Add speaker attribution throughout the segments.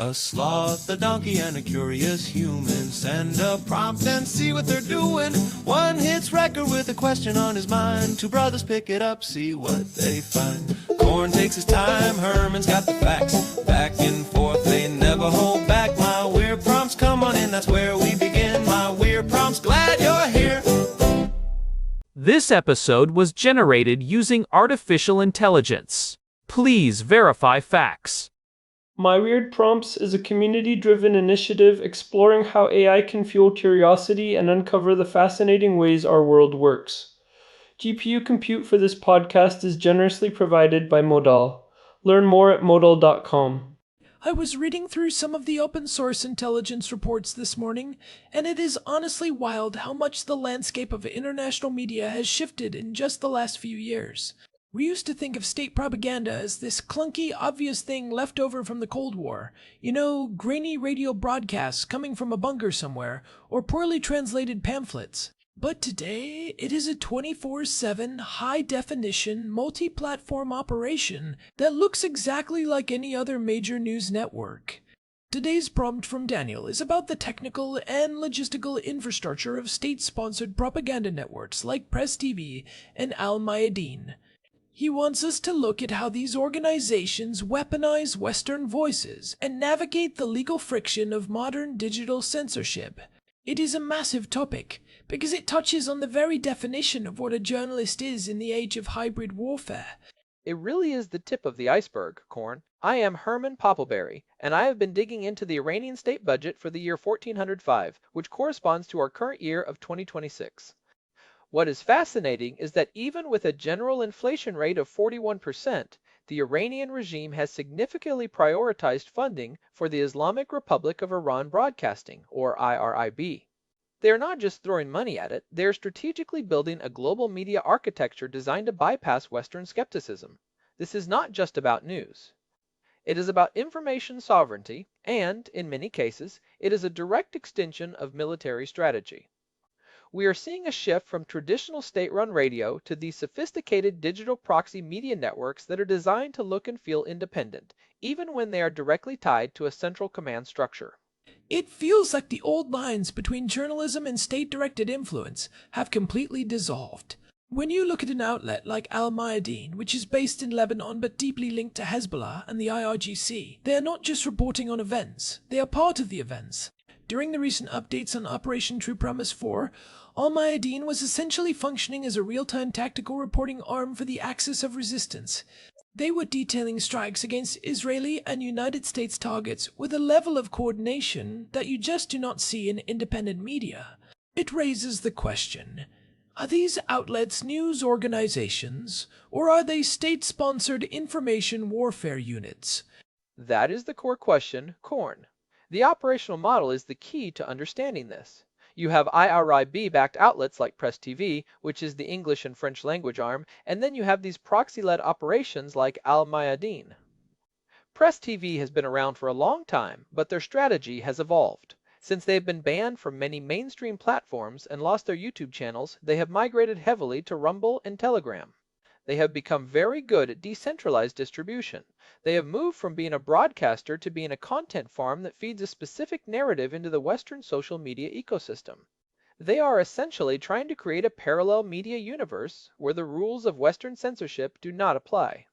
Speaker 1: A sloth, a donkey, and a curious human. Send a prompt and see what they're doing. One hits record with a question on his mind. Two brothers pick it up, see what they find. Corn takes his time, Herman's got the facts. Back and forth, they never hold back. My weird prompts, come on in, that's where we begin. My weird prompts, glad you're here.
Speaker 2: This episode was generated using artificial intelligence. Please verify facts.
Speaker 3: My Weird Prompts is a community-driven initiative exploring how AI can fuel curiosity and uncover the fascinating ways our world works. GPU compute for this podcast is generously provided by Modal. Learn more at modal.com.
Speaker 4: I was reading through some of the open source intelligence reports this morning, and it is honestly wild how much the landscape of international media has shifted in just the last few years. We used to think of state propaganda as this clunky, obvious thing left over from the Cold War. You know, grainy radio broadcasts coming from a bunker somewhere, or poorly translated pamphlets. But today, it is a 24/7, high-definition, multi-platform operation that looks exactly like any other major news network. Today's prompt from Daniel is about the technical and logistical infrastructure of state-sponsored propaganda networks like Press TV and Al Mayadeen. He wants us to look at how these organizations weaponize Western voices and navigate the legal friction of modern digital censorship. It is a massive topic, because it touches on the very definition of what a journalist is in the age of hybrid warfare.
Speaker 5: It really is the tip of the iceberg, Korn. I am Herman Poppleberry, and I have been digging into the Iranian state budget for the year 1405, which corresponds to our current year of 2026. What is fascinating is that even with a general inflation rate of 41%, the Iranian regime has significantly prioritized funding for the Islamic Republic of Iran Broadcasting, or IRIB. They are not just throwing money at it, they are strategically building a global media architecture designed to bypass Western skepticism. This is not just about news. It is about information sovereignty, and, in many cases, it is a direct extension of military strategy. We are seeing a shift from traditional state-run radio to these sophisticated digital proxy media networks that are designed to look and feel independent, even when they are directly tied to a central command structure.
Speaker 4: It feels like the old lines between journalism and state-directed influence have completely dissolved. When you look at an outlet like Al Mayadeen, which is based in Lebanon but deeply linked to Hezbollah and the IRGC, they are not just reporting on events, they are part of the events. During the recent updates on Operation True Promise 4, Al Mayadeen was essentially functioning as a real-time tactical reporting arm for the Axis of Resistance. They were detailing strikes against Israeli and United States targets with a level of coordination that you just do not see in independent media. It raises the question, are these outlets news organizations, or are they state-sponsored information warfare units?
Speaker 5: That is the core question, Korn. The operational model is the key to understanding this. You have IRIB-backed outlets like Press TV, which is the English and French language arm, and then you have these proxy-led operations like Al Mayadeen. Press TV has been around for a long time, but their strategy has evolved. Since they have been banned from many mainstream platforms and lost their YouTube channels, they have migrated heavily to Rumble and Telegram. They have become very good at decentralized distribution. They have moved from being a broadcaster to being a content farm that feeds a specific narrative into the Western social media ecosystem. They are essentially trying to create a parallel media universe where the rules of Western censorship do not apply.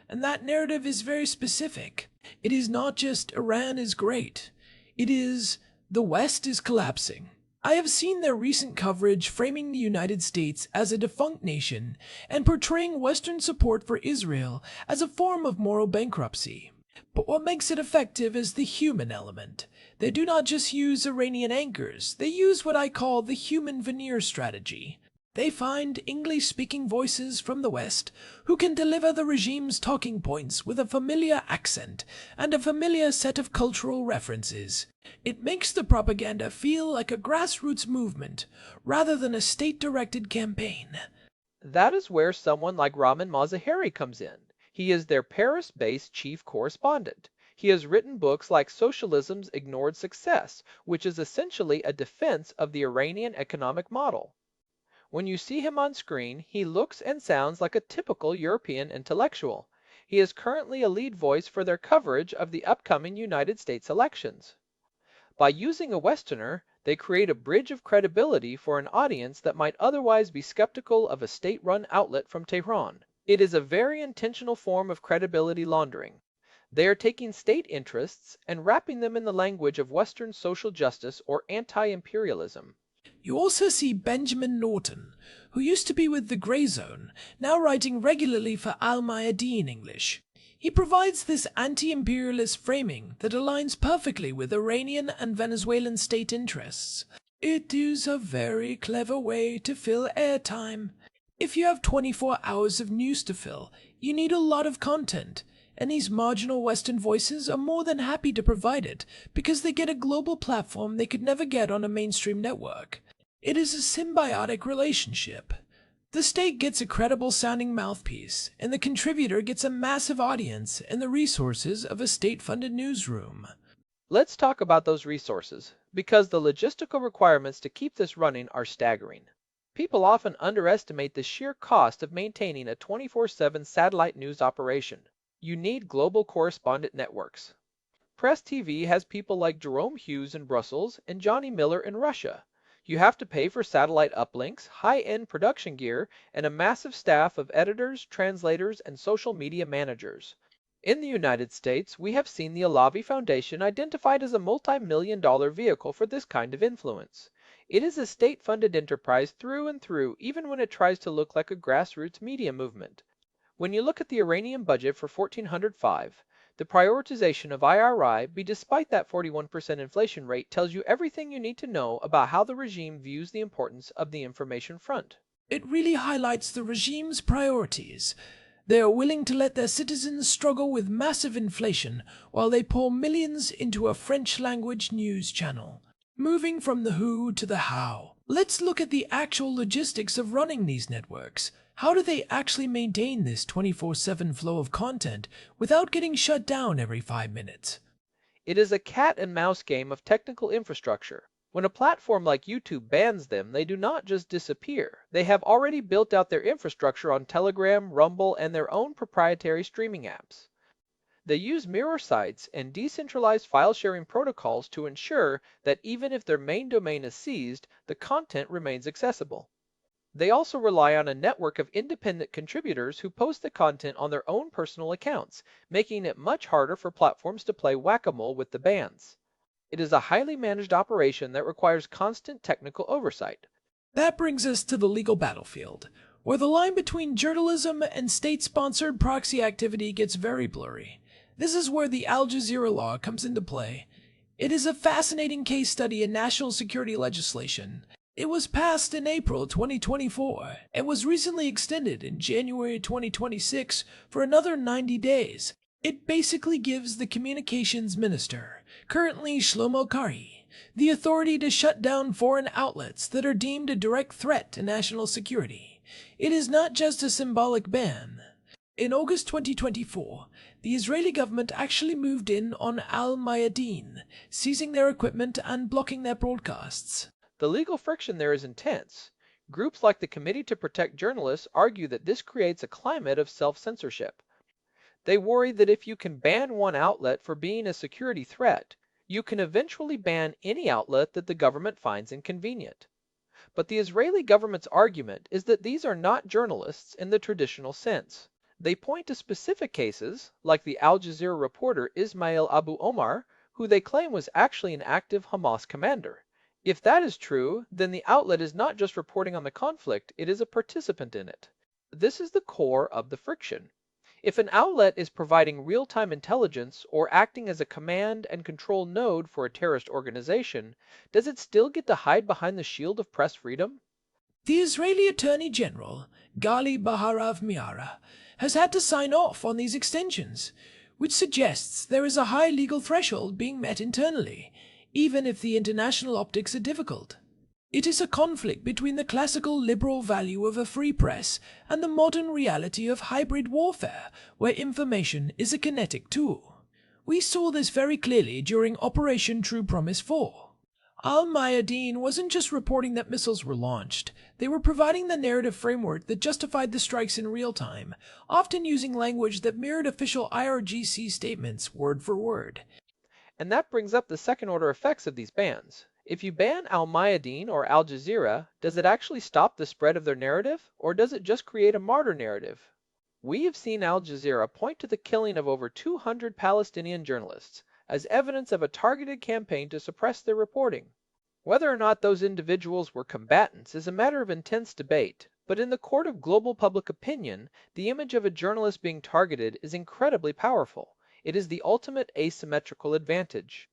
Speaker 4: And that narrative is very specific. It is not just Iran is great. It is the West is collapsing. I have seen their recent coverage framing the United States as a defunct nation and portraying Western support for Israel as a form of moral bankruptcy. But what makes it effective is the human element. They do not just use Iranian anchors, they use what I call the human veneer strategy. They find English-speaking voices from the West who can deliver the regime's talking points with a familiar accent and a familiar set of cultural references. It makes the propaganda feel like a grassroots movement rather than a state-directed campaign.
Speaker 5: That is where someone like Ramin Mazaheri comes in. He is their Paris-based chief correspondent. He has written books like Socialism's Ignored Success, which is essentially a defense of the Iranian economic model. When you see him on screen, he looks and sounds like a typical European intellectual. He is currently a lead voice for their coverage of the upcoming United States elections. By using a Westerner, they create a bridge of credibility for an audience that might otherwise be skeptical of a state-run outlet from Tehran. It is a very intentional form of credibility laundering. They are taking state interests and wrapping them in the language of Western social justice or anti-imperialism.
Speaker 4: You also see Benjamin Norton, who used to be with the Grey Zone, now writing regularly for Al Mayadeen English. He provides this anti-imperialist framing that aligns perfectly with Iranian and Venezuelan state interests. It is a very clever way to fill airtime. If you have 24 hours of news to fill, you need a lot of content, and these marginal Western voices are more than happy to provide it because they get a global platform they could never get on a mainstream network. It is a symbiotic relationship. The state gets a credible-sounding mouthpiece, and the contributor gets a massive audience and the resources of a state-funded newsroom.
Speaker 5: Let's talk about those resources, because the logistical requirements to keep this running are staggering. People often underestimate the sheer cost of maintaining a 24/7 satellite news operation. You need global correspondent networks. Press TV has people like Jerome Hughes in Brussels and Johnny Miller in Russia. You have to pay for satellite uplinks, high-end production gear, and a massive staff of editors, translators, and social media managers. In the United States, we have seen the Alavi Foundation identified as a multi-million-dollar vehicle for this kind of influence. It is a state-funded enterprise through and through, even when it tries to look like a grassroots media movement. When you look at the Iranian budget for 1405, the prioritization of IRI, despite that 41% inflation rate, tells you everything you need to know about how the regime views the importance of the information front.
Speaker 4: It really highlights the regime's priorities. They are willing to let their citizens struggle with massive inflation while they pour millions into a French-language news channel. Moving from the who to the how, let's look at the actual logistics of running these networks. How do they actually maintain this 24/7 flow of content without getting shut down every 5 minutes?
Speaker 5: It is a cat and mouse game of technical infrastructure. When a platform like YouTube bans them, they do not just disappear. They have already built out their infrastructure on Telegram, Rumble, and their own proprietary streaming apps. They use mirror sites and decentralized file sharing protocols to ensure that even if their main domain is seized, the content remains accessible. They also rely on a network of independent contributors who post the content on their own personal accounts, making it much harder for platforms to play whack-a-mole with the bans. It is a highly managed operation that requires constant technical oversight.
Speaker 4: That brings us to the legal battlefield, where the line between journalism and state-sponsored proxy activity gets very blurry. This is where the Al Jazeera law comes into play. It is a fascinating case study in national security legislation. It was passed in April 2024 and was recently extended in January 2026 for another 90 days. It basically gives the communications minister, currently Shlomo Karhi, the authority to shut down foreign outlets that are deemed a direct threat to national security. It is not just a symbolic ban. In August 2024, the Israeli government actually moved in on Al Mayadeen, seizing their equipment and blocking their broadcasts.
Speaker 5: The legal friction there is intense. Groups like the Committee to Protect Journalists argue that this creates a climate of self-censorship. They worry that if you can ban one outlet for being a security threat, you can eventually ban any outlet that the government finds inconvenient. But the Israeli government's argument is that these are not journalists in the traditional sense. They point to specific cases, like the Al Jazeera reporter Ismail Abu Omar, who they claim was actually an active Hamas commander. If that is true, then the outlet is not just reporting on the conflict, it is a participant in it. This is the core of the friction. If an outlet is providing real-time intelligence or acting as a command and control node for a terrorist organization, does it still get to hide behind the shield of press freedom?
Speaker 4: The Israeli Attorney General, Gali Baharav Miara, has had to sign off on these extensions, which suggests there is a high legal threshold being met internally, even if the international optics are difficult. It is a conflict between the classical liberal value of a free press and the modern reality of hybrid warfare, where information is a kinetic tool. We saw this very clearly during Operation True Promise 4. Al Mayadeen wasn't just reporting that missiles were launched. They were providing the narrative framework that justified the strikes in real time, often using language that mirrored official IRGC statements word for word.
Speaker 5: And that brings up the second-order effects of these bans. If you ban Al Mayadeen or Al Jazeera, does it actually stop the spread of their narrative, or does it just create a martyr narrative? We have seen Al Jazeera point to the killing of over 200 Palestinian journalists as evidence of a targeted campaign to suppress their reporting. Whether or not those individuals were combatants is a matter of intense debate, but in the court of global public opinion, the image of a journalist being targeted is incredibly powerful. It is the ultimate asymmetrical advantage.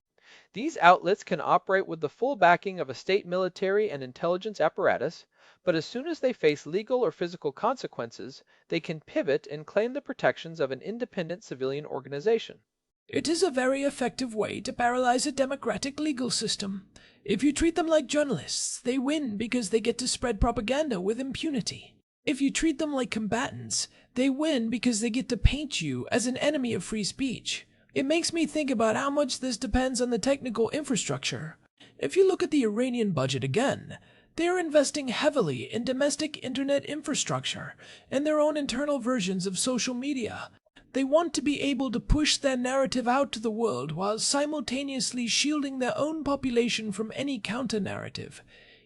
Speaker 5: These outlets can operate with the full backing of a state military and intelligence apparatus, but as soon as they face legal or physical consequences, they can pivot and claim the protections of an independent civilian organization.
Speaker 4: It is a very effective way to paralyze a democratic legal system. If you treat them like journalists, they win because they get to spread propaganda with impunity. If you treat them like combatants, they win because they get to paint you as an enemy of free speech. It makes me think about how much this depends on the technical infrastructure. If you look at the Iranian budget again, they are investing heavily in domestic internet infrastructure and their own internal versions of social media. They want to be able to push their narrative out to the world while simultaneously shielding their own population from any counter-narrative.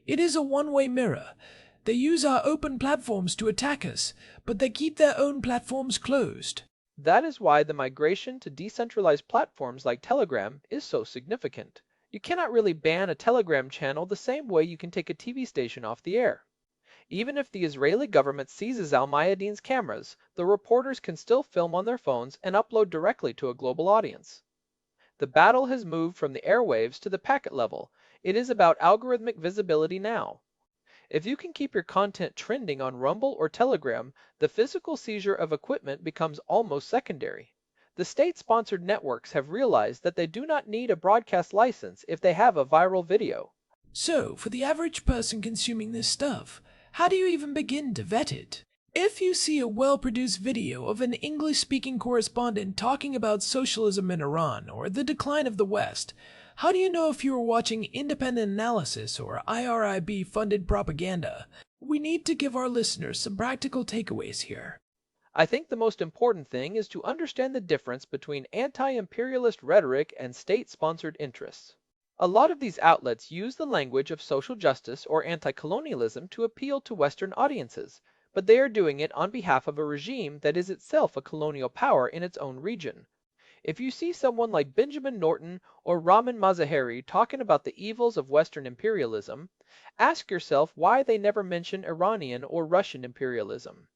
Speaker 4: It is a one-way mirror. They use our open platforms to attack us, but they keep their own platforms closed.
Speaker 5: That is why the migration to decentralized platforms like Telegram is so significant. You cannot really ban a Telegram channel the same way you can take a TV station off the air. Even if the Israeli government seizes Al Mayadeen's cameras, the reporters can still film on their phones and upload directly to a global audience. The battle has moved from the airwaves to the packet level. It is about algorithmic visibility now. If you can keep your content trending on Rumble or Telegram, the physical seizure of equipment becomes almost secondary. The state-sponsored networks have realized that they do not need a broadcast license if they have a viral video.
Speaker 4: So, for the average person consuming this stuff, how do you even begin to vet it? If you see a well-produced video of an English-speaking correspondent talking about socialism in Iran or the decline of the West, how do you know if you are watching independent analysis or IRIB-funded propaganda? We need to give our listeners some practical takeaways here.
Speaker 5: I think the most important thing is to understand the difference between anti-imperialist rhetoric and state-sponsored interests. A lot of these outlets use the language of social justice or anti-colonialism to appeal to Western audiences, but they are doing it on behalf of a regime that is itself a colonial power in its own region. If you see someone like Benjamin Norton or Ramin Mazaheri talking about the evils of Western imperialism, ask yourself why they never mention Iranian or Russian imperialism.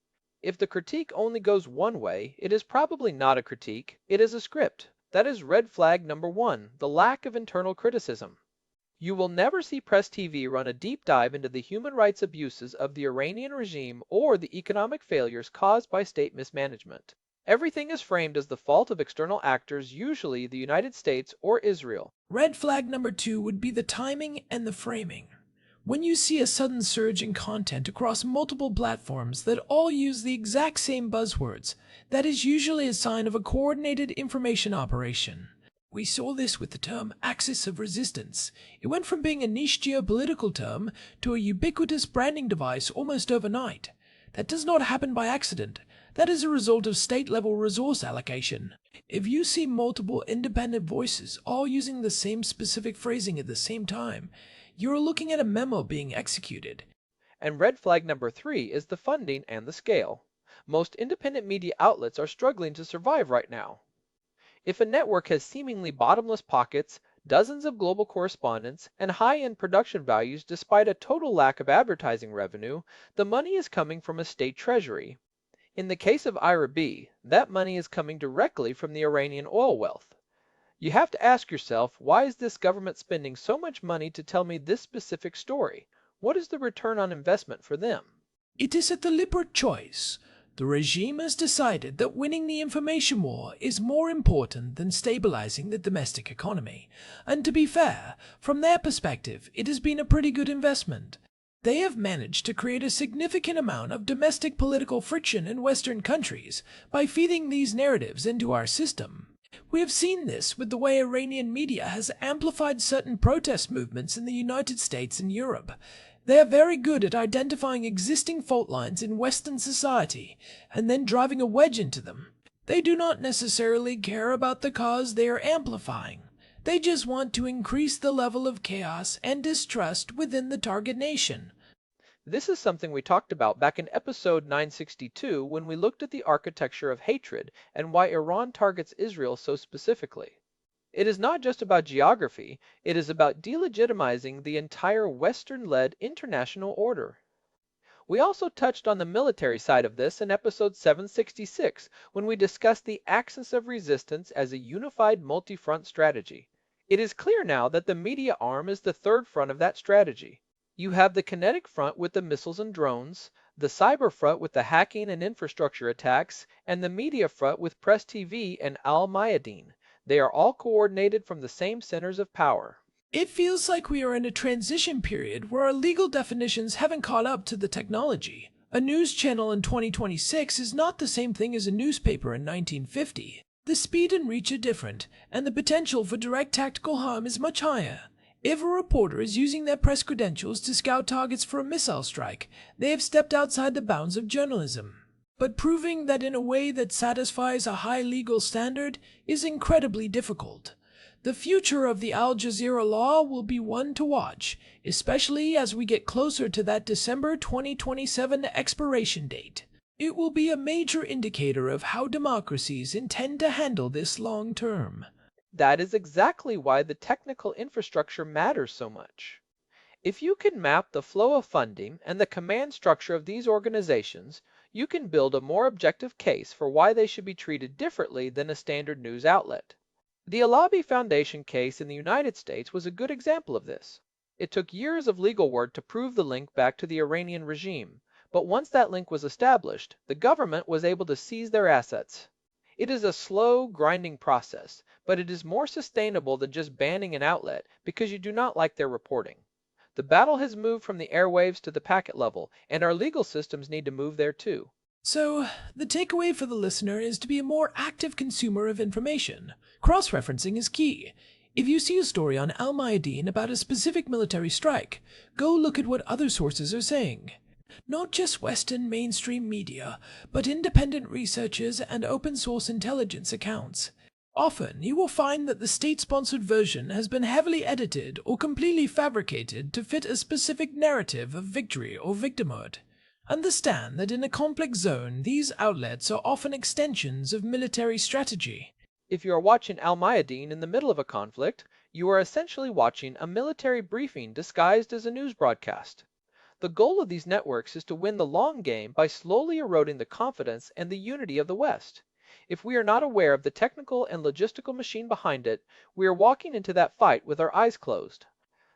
Speaker 5: If the critique only goes one way, it is probably not a critique, it is a script. That is red flag number 1, the lack of internal criticism. You will never see Press TV run a deep dive into the human rights abuses of the Iranian regime or the economic failures caused by state mismanagement. Everything is framed as the fault of external actors, usually the United States or Israel.
Speaker 4: Red flag number 2 would be the timing and the framing. When you see a sudden surge in content across multiple platforms that all use the exact same buzzwords, that is usually a sign of a coordinated information operation. We saw this with the term axis of resistance. It went from being a niche geopolitical term to a ubiquitous branding device almost overnight. That does not happen by accident. That is a result of state-level resource allocation. If you see multiple independent voices all using the same specific phrasing at the same time, you're looking at a memo being executed.
Speaker 5: And red flag number 3 is the funding and the scale. Most independent media outlets are struggling to survive right now. If a network has seemingly bottomless pockets, dozens of global correspondents, and high-end production values despite a total lack of advertising revenue, the money is coming from a state treasury. In the case of IRIB, that money is coming directly from the Iranian oil wealth. You have to ask yourself, why is this government spending so much money to tell me this specific story? What is the return on investment for them?
Speaker 4: It is a deliberate choice. The regime has decided that winning the information war is more important than stabilizing the domestic economy. And to be fair, from their perspective, it has been a pretty good investment. They have managed to create a significant amount of domestic political friction in Western countries by feeding these narratives into our system. We have seen this with the way Iranian media has amplified certain protest movements in the United States and Europe. They are very good at identifying existing fault lines in Western society and then driving a wedge into them. They do not necessarily care about the cause they are amplifying. They just want to increase the level of chaos and distrust within the target nation.
Speaker 5: This is something we talked about back in episode 962 when we looked at the architecture of hatred and why Iran targets Israel so specifically. It is not just about geography, it is about delegitimizing the entire Western-led international order. We also touched on the military side of this in episode 766 when we discussed the axis of resistance as a unified multi-front strategy. It is clear now that the media arm is the third front of that strategy. You have the kinetic front with the missiles and drones, the cyber front with the hacking and infrastructure attacks, and the media front with Press TV and Al Mayadeen. They are all coordinated from the same centers of power.
Speaker 4: It feels like we are in a transition period where our legal definitions haven't caught up to the technology. A news channel in 2026 is not the same thing as a newspaper in 1950. The speed and reach are different, and the potential for direct tactical harm is much higher. If a reporter is using their press credentials to scout targets for a missile strike, they have stepped outside the bounds of journalism. But proving that in a way that satisfies a high legal standard is incredibly difficult. The future of the Al Jazeera law will be one to watch, especially as we get closer to that December 2027 expiration date. It will be a major indicator of how democracies intend to handle this long term.
Speaker 5: That is exactly why the technical infrastructure matters so much. If you can map the flow of funding and the command structure of these organizations, you can build a more objective case for why they should be treated differently than a standard news outlet. The Alabi Foundation case in the United States was a good example of this. It took years of legal work to prove the link back to the Iranian regime, but once that link was established, the government was able to seize their assets. It is a slow, grinding process, but it is more sustainable than just banning an outlet because you do not like their reporting. The battle has moved from the airwaves to the packet level, and our legal systems need to move there too.
Speaker 4: So, the takeaway for the listener is to be a more active consumer of information. Cross-referencing is key. If you see a story on Al Mayadeen about a specific military strike, go look at what other sources are saying. Not just Western mainstream media, but independent researchers and open-source intelligence accounts. Often, you will find that the state-sponsored version has been heavily edited or completely fabricated to fit a specific narrative of victory or victimhood. Understand that in a complex zone, these outlets are often extensions of military strategy.
Speaker 5: If you are watching Al Mayadeen in the middle of a conflict, you are essentially watching a military briefing disguised as a news broadcast. The goal of these networks is to win the long game by slowly eroding the confidence and the unity of the West. If we are not aware of the technical and logistical machine behind it, we are walking into that fight with our eyes closed.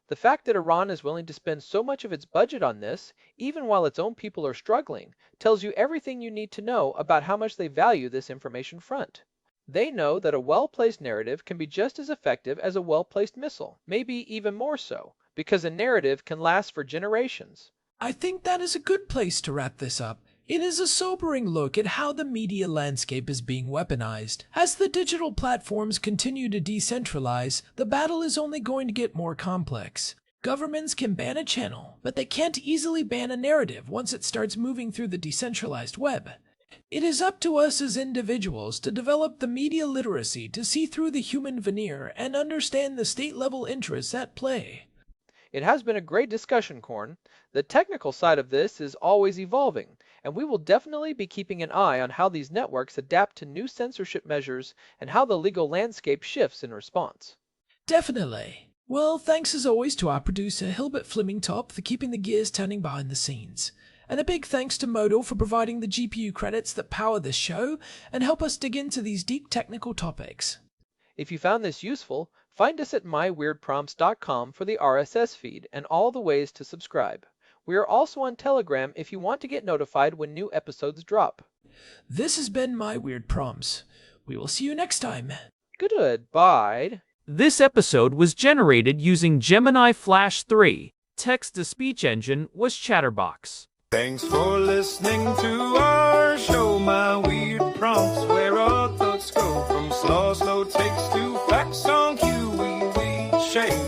Speaker 5: The fact that Iran is willing to spend so much of its budget on this, even while its own people are struggling, tells you everything you need to know about how much they value this information front. They know that a well-placed narrative can be just as effective as a well-placed missile, maybe even more so, because a narrative can last for generations.
Speaker 4: I think that is a good place to wrap this up. It is a sobering look at how the media landscape is being weaponized. As the digital platforms continue to decentralize, the battle is only going to get more complex. Governments can ban a channel, but they can't easily ban a narrative once it starts moving through the decentralized web. It is up to us as individuals to develop the media literacy to see through the human veneer and understand the state-level interests at play.
Speaker 5: It has been a great discussion, Korn. The technical side of this is always evolving, and we will definitely be keeping an eye on how these networks adapt to new censorship measures and how the legal landscape shifts in response.
Speaker 4: Definitely. Well, thanks as always to our producer Hilbert Flemingtop for keeping the gears turning behind the scenes. And a big thanks to Modal for providing the GPU credits that power this show and help us dig into these deep technical topics.
Speaker 5: If you found this useful, find us at myweirdprompts.com for the RSS feed and all the ways to subscribe. We are also on Telegram if you want to get notified when new episodes drop.
Speaker 4: This has been My Weird Prompts. We will see you next time.
Speaker 5: Goodbye.
Speaker 2: This episode was generated using Gemini Flash 3. Text-to-speech engine was Chatterbox.
Speaker 1: Thanks for listening to our show, My Weird Prompts, where our thoughts go from slow to train.